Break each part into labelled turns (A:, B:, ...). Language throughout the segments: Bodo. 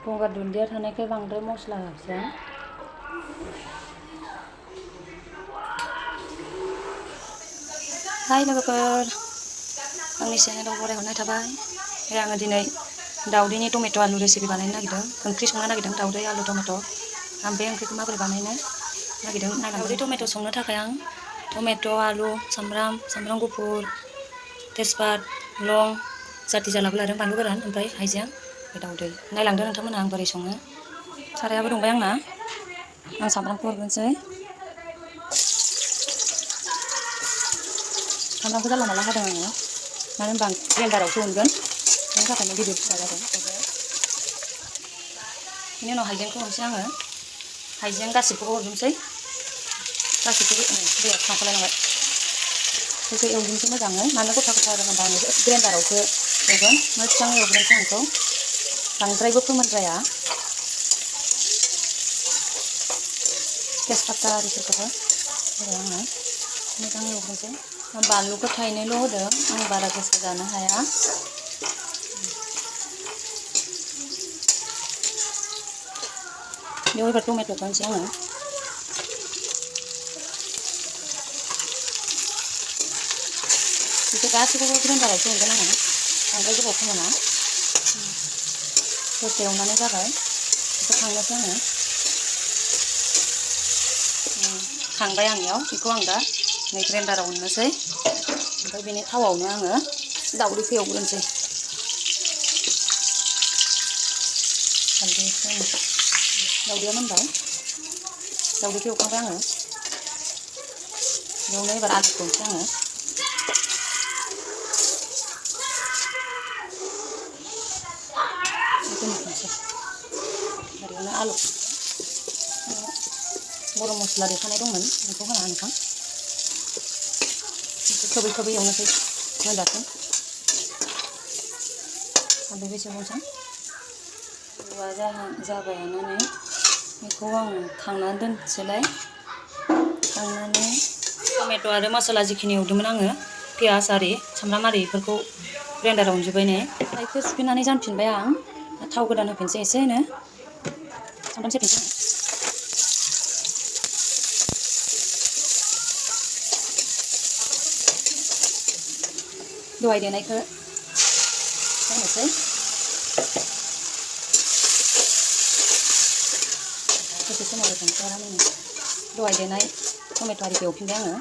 A: गंगार दुन्दिया थानायखाय बांद्राय मस्ला होआसै। हाय लोगोफोर, आंनि चेनेलाव बरायहरनाय थाबाय। आङो दिनै दाउदैनि टमेट' आलु रेसिपि बानायनो नागिरदों। ओंख्रि संनो नागिरदों दाउदै आलु टमेट'। आं बे ओंख्रिखौ माबोरै बानायनो नागिरदों नायलांदों। दाउदै टमेट' संनो थाखाय आं टमेट' आलु सामब्राम गुफुर तेजपात लं जाथि जालाबो लादों, बानलु गोरान ओमफ्राय हाइजें दाउदै। नायलांदो नोंथांमोनहा आं बोरै सङो। सारायाबो दुंबाय आंना। आं सामब्रामखौ हरग्रोनोसै। सामब्रामखौ जानला मानला हादों आङो, मानो होनबा आं ग्रेन्डारावसो उनगोन, बेनि थाखायनो गिदिर फिसा जादों। बेनि उनाव हाइजेंखौ हरनोसै आङो। हाइजें गासिबखौबो हरजोबनोसै। गासिबखौबो दैया खामखलायलांबाय। बेखौ एवजोबनोसै मोजाङै। मानो गथा गथा होदों होनबा आङो ग्रेन्डारावसो एवगोन। मोजाङै एवग्रोनोसै आं बेखौ। बांद्रायबो फोमोनद्राया। तेजपाता आरिफोरखौबो होबाय आङो। मोजाङै एवग्रोनोसै। आं बानलुखौ थाइनैल' होदों, आं बारा गोसा जानो हाया। बेयाव एबार टमेट'खौ होनोसै आङो। बेखौ गासैखौबो ग्रेन्डारावसो उनगोन आङो, बांद्राय गोबाव फोमोना। दसे एवनानै जाबाय, बेखौ खांनोसै आङो। खांबाय आं इयाव, बेखौ आं दा नै ग्रेन्डाराव उननोसै। ओमफ्राय बेनि थावआवनो आङो दाउदैखौ एवग्रोनोसै। दाउदैया मोनबाय, दाउदैखौ एवखांबाय आङो। बेयावनो एबार आलुखौ होनोसै आङो। दोनथ'नोसै ओरैनो आलु गरम मस्ला देखानाय दंमोन, बेखौ होना नोंथां। खोबै खोबै एवनोसै मोनजासिम। हालदै बेसे हरसै। आलुआ जाबायानो नै, बेखौ आं खांनानै दोनसैलाय। खांनानै टमेट' आरो मसला जिखिनि एवदोंमोन आङो, पियास आरि सामब्राम आरि बेफोरखौ ग्रेन्डाराव उनजोब्बाय नै। सारायखौ सुफिननानै जानफिनबाय आं। थाव गोदान होफिनसै एसेनो। सामब्राम सेरफिनसै आं। दहाय देनायखौ होनोसै। दसे समाव होफिनसै आरामनो। दहाय देनाय टमेट' आरिखौ एवफिनबाय आङो।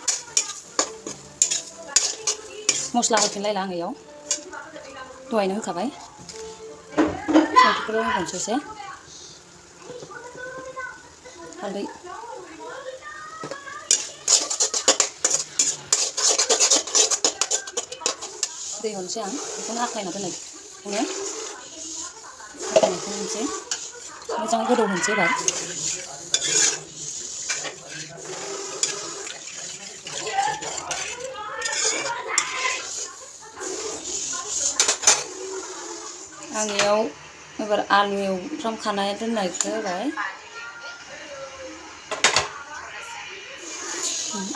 A: मस्ला होफिनलायला आङो इयाव, दहायनो होखाबाय। संख्रिखौल' होबावनोसै एसे। हालदै दै होनोसै आं, बेखौनो आख्लायना दोननायखौनो होनोसै। मोजाङै गोदौ होनोसै एबार। आं इयाव एबार आलु एवफ्रामखानाय दोननायखौ होबाय।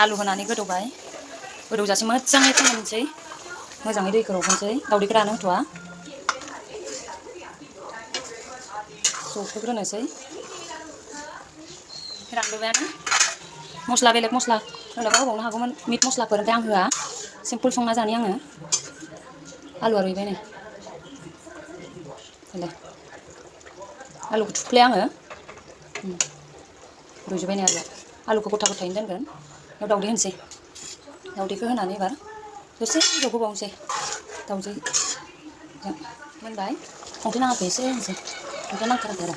A: आलु होनानै गोदौबाय। गोदौजासे मोजाङै फोमोननोसै। मोजाङै दैखौ रबहोनोसै, दाउदैखौ रानो होथ'आ। जबहोग्रोनोसै। रानबोबायानो। मस्ला बेलेग मस्ला होनोबा होबावनो हागौमोन, मिट मस्लाफोर, ओमफ्राय आं होआ। सिम्पोल संना जानि आङो। आलुआ रुइबाय नै। आलुखौ थुफ्ले आङो। रुइजोब्बाय नै आलुआ। आलुखौ गथा गथायैनो दोनगोन। बेयाव दाउदै होनोसै। दाउदैखौ होनानै एबार दसे जबहोबावनोसै दाउदैजों। मोनबाय। संख्रि नाङाखै एसे होनोसै। संख्रिया नांथाराखै आरो।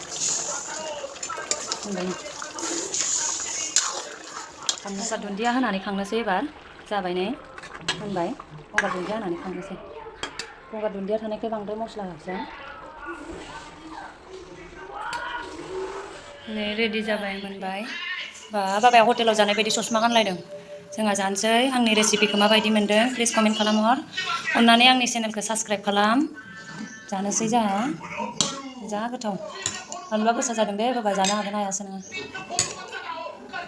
A: मोनबाय नै। गंगार दुन्दिया होनानै खांनोसै एबार। जाबाय नै, मोनबाय। गंगार दुन्दिया होनानै खांनोसै। गंगार दुन्दिया थानायखाय बांद्राय मस्ला होआसै। नै रेडि जाबाय, मोनबाय। बाबाया हटेलाव जानाय बायदि ससमा गानलायदों। जोंहा जानोसै। आंनि रेसिपिखौ माबायदि मोन्दों प्लिज कमेन्ट खालामहर। अननानै आंनि चेनेलखौ साबस्क्राइब खालाम। जानोसै जोंहा। जा गोथाव। आलुआ गोसा जादों दे बाबा, जानो हागोन ना हायासो नोङो।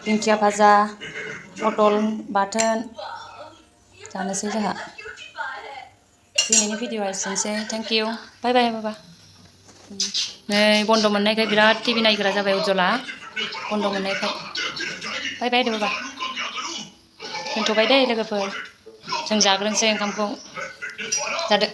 A: दिंखिया भाजा, पटल बाथोन। जानोसै जोंहा। दिनैनि भिडिअ'आ एसेनोसै। Thank you. बाय बाय बाबा। नै बन्द मोननायखाय बिराद टिभि नायग्रा जाबाय उज्जला बन्द मोननायखाय बाय बाय दे बाबा दोनथ'बाय दे लोगोफोर जों जाग्रोनोसै ओंखामखौ जादो